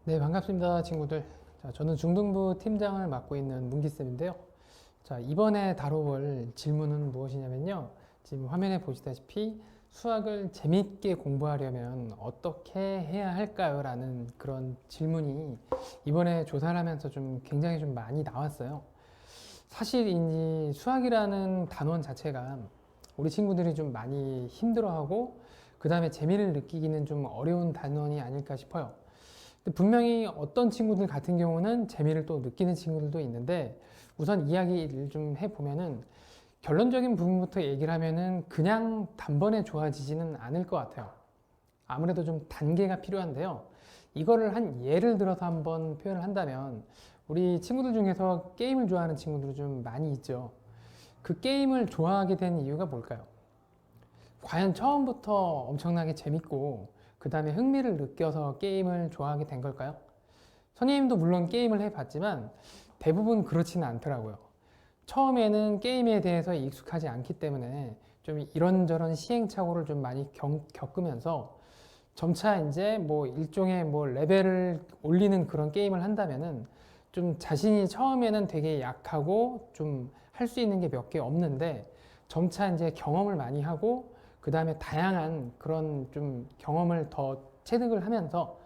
네, 반갑습니다, 친구들. 자, 저는 중등부 팀장을 맡고 있는 문기쌤인데요. 자, 이번에 다뤄볼 질문은 무엇이냐면요. 지금 화면에 보시다시피 수학을 재밌게 공부하려면 어떻게 해야 할까요? 라는 그런 질문이 이번에 조사를 하면서 굉장히 많이 나왔어요. 사실 이 수학이라는 단원 자체가 우리 친구들이 좀 많이 힘들어하고 그 다음에 재미를 느끼기는 좀 어려운 단원이 아닐까 싶어요. 분명히 어떤 친구들 같은 경우는 재미를 또 느끼는 친구들도 있는데, 우선 이야기를 좀 해보면은 결론적인 부분부터 얘기를 하면은 그냥 단번에 좋아지지는 않을 것 같아요. 아무래도 좀 단계가 필요한데요. 이거를 한 예를 들어서 한번 표현을 한다면, 우리 친구들 중에서 게임을 좋아하는 친구들이 좀 많이 있죠. 그 게임을 좋아하게 된 이유가 뭘까요? 과연 처음부터 엄청나게 재밌고 그 다음에 흥미를 느껴서 게임을 좋아하게 된 걸까요? 선생님도 물론 게임을 해봤지만 대부분 그렇지는 않더라고요. 처음에는 게임에 대해서 익숙하지 않기 때문에 좀 이런저런 시행착오를 좀 많이 겪으면서 점차 이제 뭐 일종의 뭐 레벨을 올리는 그런 게임을 한다면은 좀 자신이 처음에는 되게 약하고 좀 할 수 있는 게 몇 개 없는데 점차 이제 경험을 많이 하고 그 다음에 다양한 그런 좀 경험을 더 체득을 하면서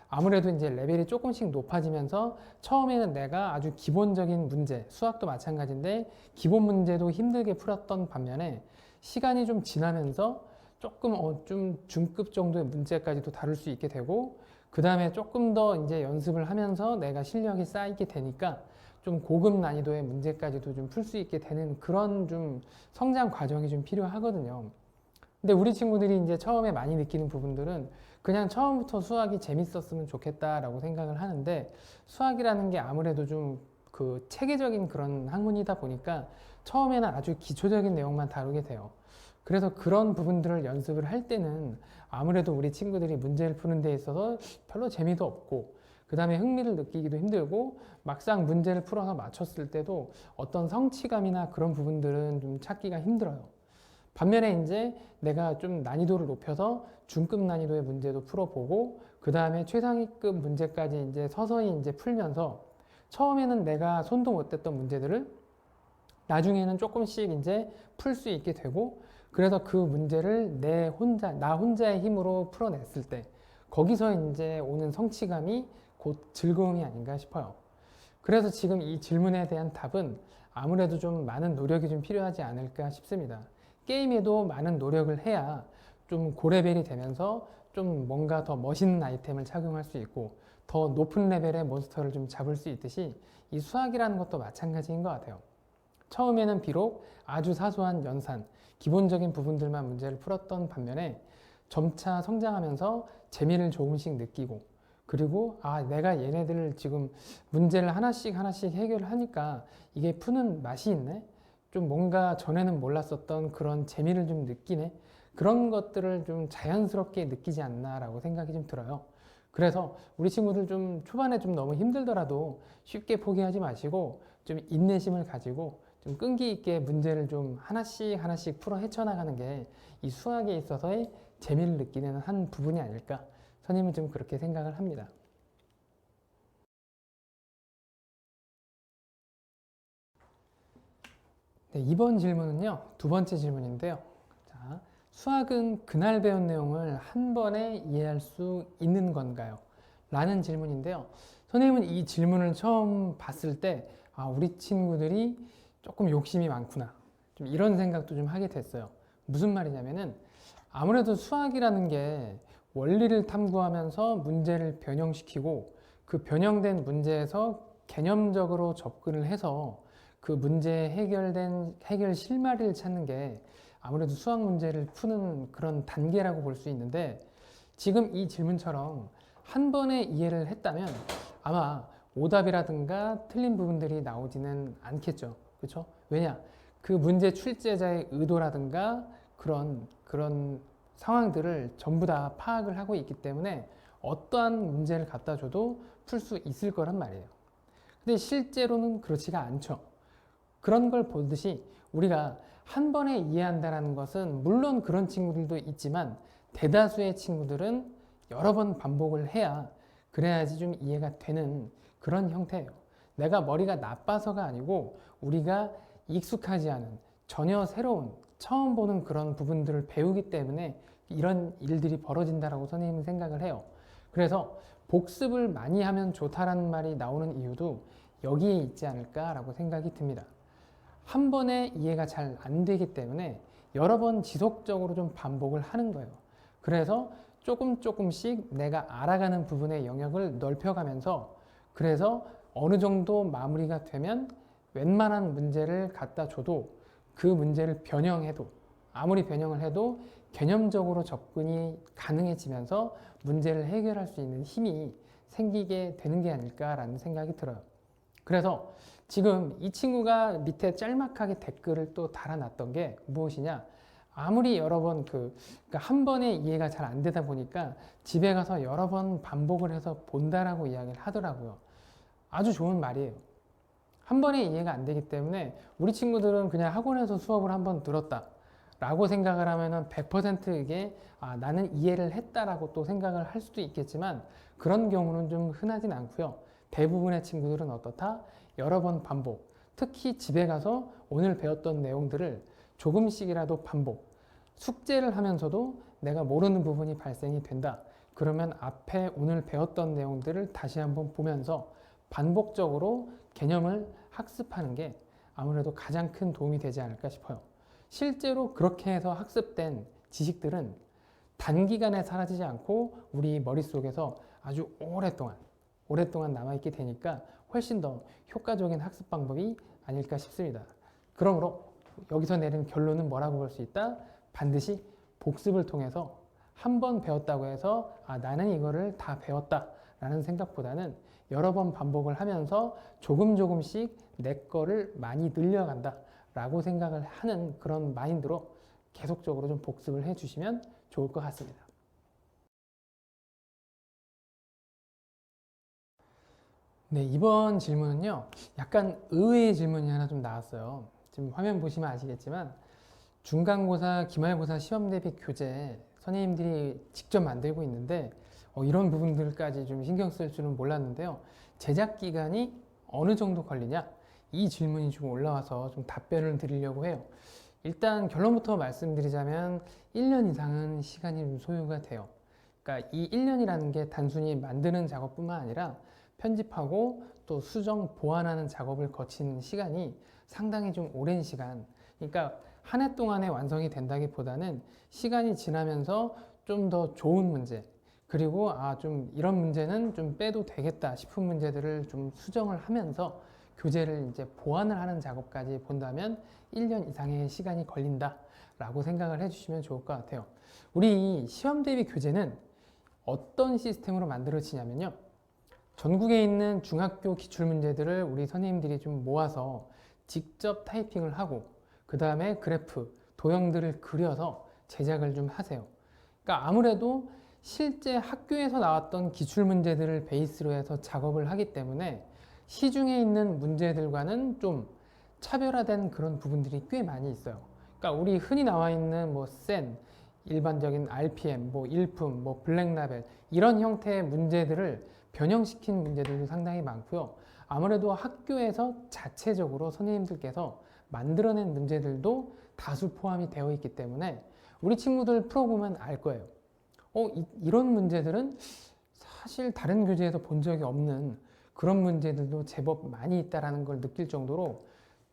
아무래도 이제 레벨이 조금씩 높아지면서 처음에는 내가 아주 기본적인 문제, 수학도 마찬가지인데 기본 문제도 힘들게 풀었던 반면에 시간이 좀 지나면서 조금 좀 중급 정도의 문제까지도 다룰 수 있게 되고 그 다음에 조금 더 이제 연습을 하면서 내가 실력이 쌓이게 되니까 좀 고급 난이도의 문제까지도 좀 풀 수 있게 되는 그런 좀 성장 과정이 좀 필요하거든요. 근데 우리 친구들이 이제 처음에 많이 느끼는 부분들은 그냥 처음부터 수학이 재밌었으면 좋겠다라고 생각을 하는데 수학이라는 게 아무래도 좀 그 체계적인 그런 학문이다 보니까 처음에는 아주 기초적인 내용만 다루게 돼요. 그래서 그런 부분들을 연습을 할 때는 아무래도 우리 친구들이 문제를 푸는 데 있어서 별로 재미도 없고 그 다음에 흥미를 느끼기도 힘들고 막상 문제를 풀어서 맞췄을 때도 어떤 성취감이나 그런 부분들은 좀 찾기가 힘들어요. 반면에 이제 내가 좀 난이도를 높여서 중급 난이도의 문제도 풀어보고 그 다음에 최상위급 문제까지 이제 서서히 이제 풀면서 처음에는 내가 손도 못 댔던 문제들을 나중에는 조금씩 이제 풀 수 있게 되고 그래서 그 문제를 나 혼자의 힘으로 풀어냈을 때 거기서 이제 오는 성취감이 곧 즐거움이 아닌가 싶어요. 그래서 지금 이 질문에 대한 답은 아무래도 좀 많은 노력이 좀 필요하지 않을까 싶습니다. 게임에도 많은 노력을 해야 좀 고레벨이 되면서 좀 뭔가 더 멋있는 아이템을 착용할 수 있고 더 높은 레벨의 몬스터를 좀 잡을 수 있듯이 이 수학이라는 것도 마찬가지인 것 같아요. 처음에는 비록 아주 사소한 연산, 기본적인 부분들만 문제를 풀었던 반면에 점차 성장하면서 재미를 조금씩 느끼고 그리고 내가 얘네들을 지금 문제를 하나씩 해결을 하니까 이게 푸는 맛이 있네? 좀 뭔가 전에는 몰랐었던 그런 재미를 좀 느끼네? 그런 것들을 좀 자연스럽게 느끼지 않나라고 생각이 좀 들어요. 그래서 우리 친구들 좀 초반에 좀 너무 힘들더라도 쉽게 포기하지 마시고 좀 인내심을 가지고 좀 끈기 있게 문제를 좀 하나씩 풀어 헤쳐나가는 게 이 수학에 있어서의 재미를 느끼는 한 부분이 아닐까. 선생님은 좀 그렇게 생각을 합니다. 네, 이번 질문은요, 두 번째 질문인데요. 자, 수학은 그날 배운 내용을 한 번에 이해할 수 있는 건가요? 라는 질문인데요. 선생님은 이 질문을 처음 봤을 때, 우리 친구들이 조금 욕심이 많구나. 좀 이런 생각도 좀 하게 됐어요. 무슨 말이냐면은, 아무래도 수학이라는 게 원리를 탐구하면서 문제를 변형시키고 그 변형된 문제에서 개념적으로 접근을 해서 그 문제의 해결 실마리를 찾는 게 아무래도 수학 문제를 푸는 그런 단계라고 볼 수 있는데 지금 이 질문처럼 한 번에 이해를 했다면 아마 오답이라든가 틀린 부분들이 나오지는 않겠죠. 그렇죠? 왜냐? 그 문제 출제자의 의도라든가 그런 상황들을 전부 다 파악을 하고 있기 때문에 어떠한 문제를 갖다 줘도 풀 수 있을 거란 말이에요. 근데 실제로는 그렇지가 않죠. 그런 걸 보듯이 우리가 한 번에 이해한다는 것은 물론 그런 친구들도 있지만 대다수의 친구들은 여러 번 반복을 해야 그래야지 좀 이해가 되는 그런 형태예요. 내가 머리가 나빠서가 아니고 우리가 익숙하지 않은 전혀 새로운 처음 보는 그런 부분들을 배우기 때문에 이런 일들이 벌어진다라고 선생님은 생각을 해요. 그래서 복습을 많이 하면 좋다라는 말이 나오는 이유도 여기에 있지 않을까라고 생각이 듭니다. 한 번에 이해가 잘 안 되기 때문에 여러 번 지속적으로 좀 반복을 하는 거예요. 그래서 조금씩 내가 알아가는 부분의 영역을 넓혀가면서 그래서 어느 정도 마무리가 되면 웬만한 문제를 갖다 줘도 그 문제를 변형해도 아무리 변형을 해도 개념적으로 접근이 가능해지면서 문제를 해결할 수 있는 힘이 생기게 되는 게 아닐까라는 생각이 들어요. 그래서 지금 이 친구가 밑에 짤막하게 댓글을 또 달아놨던 게 무엇이냐? 아무리 여러 번 그러니까 한 번에 이해가 잘 안 되다 보니까 집에 가서 여러 번 반복을 해서 본다라고 이야기를 하더라고요. 아주 좋은 말이에요. 한 번에 이해가 안 되기 때문에 우리 친구들은 그냥 학원에서 수업을 한번 들었다 라고 생각을 하면은 100% 이게 나는 이해를 했다라고 또 생각을 할 수도 있겠지만 그런 경우는 좀 흔하진 않고요. 대부분의 친구들은 어떻다? 여러 번 반복. 특히 집에 가서 오늘 배웠던 내용들을 조금씩이라도 반복. 숙제를 하면서도 내가 모르는 부분이 발생이 된다. 그러면 앞에 오늘 배웠던 내용들을 다시 한번 보면서 반복적으로 개념을 학습하는 게 아무래도 가장 큰 도움이 되지 않을까 싶어요. 실제로 그렇게 해서 학습된 지식들은 단기간에 사라지지 않고 우리 머릿속에서 아주 오랫동안 남아있게 되니까 훨씬 더 효과적인 학습 방법이 아닐까 싶습니다. 그러므로 여기서 내린 결론은 뭐라고 볼 수 있다? 반드시 복습을 통해서 한 번 배웠다고 해서 나는 이거를 다 배웠다 라는 생각보다는 여러 번 반복을 하면서 조금씩 내 거를 많이 늘려간다 라고 생각을 하는 그런 마인드로 계속적으로 좀 복습을 해 주시면 좋을 것 같습니다. 네, 이번 질문은요, 약간 의외의 질문이 하나 좀 나왔어요. 지금 화면 보시면 아시겠지만, 중간고사, 기말고사 시험 대비 교재 선생님들이 직접 만들고 있는데, 이런 부분들까지 좀 신경 쓸 줄은 몰랐는데요. 제작 기간이 어느 정도 걸리냐? 이 질문이 좀 올라와서 좀 답변을 드리려고 해요. 일단 결론부터 말씀드리자면 1년 이상은 시간이 좀 소요가 돼요. 그러니까 이 1년이라는 게 단순히 만드는 작업뿐만 아니라 편집하고 또 수정, 보완하는 작업을 거치는 시간이 상당히 좀 오랜 시간. 그러니까 한 해 동안에 완성이 된다기보다는 시간이 지나면서 좀 더 좋은 문제, 그리고 좀 이런 문제는 좀 빼도 되겠다 싶은 문제들을 좀 수정을 하면서 교재를 이제 보완을 하는 작업까지 본다면 1년 이상의 시간이 걸린다라고 생각을 해주시면 좋을 것 같아요. 우리 시험 대비 교재는 어떤 시스템으로 만들어지냐면요. 전국에 있는 중학교 기출문제들을 우리 선생님들이 좀 모아서 직접 타이핑을 하고 그 다음에 그래프, 도형들을 그려서 제작을 좀 하세요. 그러니까 아무래도 실제 학교에서 나왔던 기출문제들을 베이스로 해서 작업을 하기 때문에 시중에 있는 문제들과는 좀 차별화된 그런 부분들이 꽤 많이 있어요. 그러니까 우리 흔히 나와 있는 센, 일반적인 RPM, 일품, 블랙라벨 이런 형태의 문제들을 변형시킨 문제들도 상당히 많고요. 아무래도 학교에서 자체적으로 선생님들께서 만들어낸 문제들도 다수 포함이 되어 있기 때문에 우리 친구들 풀어보면 알 거예요. 이런 문제들은 사실 다른 교재에서 본 적이 없는 그런 문제들도 제법 많이 있다는 걸 느낄 정도로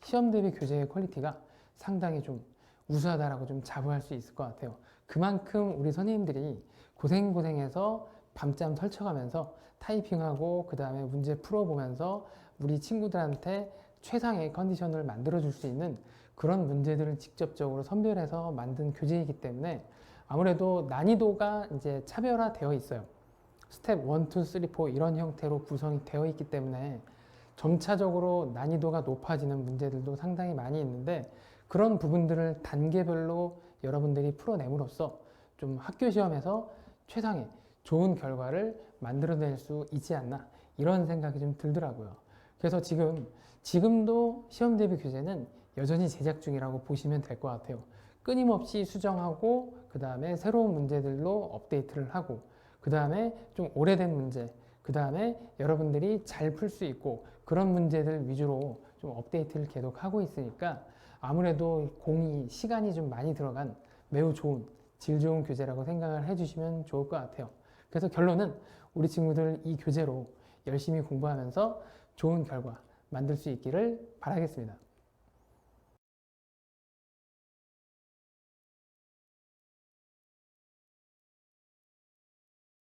시험 대비 교재의 퀄리티가 상당히 좀 우수하다라고 좀 자부할 수 있을 것 같아요. 그만큼 우리 선생님들이 고생해서 밤잠 설쳐가면서 타이핑하고 그 다음에 문제 풀어보면서 우리 친구들한테 최상의 컨디션을 만들어줄 수 있는 그런 문제들을 직접적으로 선별해서 만든 교재이기 때문에 아무래도 난이도가 이제 차별화되어 있어요. 스텝 1, 2, 3, 4 이런 형태로 구성이 되어 있기 때문에 점차적으로 난이도가 높아지는 문제들도 상당히 많이 있는데 그런 부분들을 단계별로 여러분들이 풀어냄으로써 좀 학교 시험에서 최상의 좋은 결과를 만들어낼 수 있지 않나 이런 생각이 좀 들더라고요. 그래서 지금도 시험 대비 교재는 여전히 제작 중이라고 보시면 될 것 같아요. 끊임없이 수정하고 그 다음에 새로운 문제들로 업데이트를 하고 그 다음에 좀 오래된 문제 그 다음에 여러분들이 잘 풀 수 있고 그런 문제들 위주로 좀 업데이트를 계속 하고 있으니까 아무래도 시간이 좀 많이 들어간 매우 좋은, 질 좋은 교재라고 생각을 해주시면 좋을 것 같아요. 그래서 결론은 우리 친구들 이 교재로 열심히 공부하면서 좋은 결과 만들 수 있기를 바라겠습니다.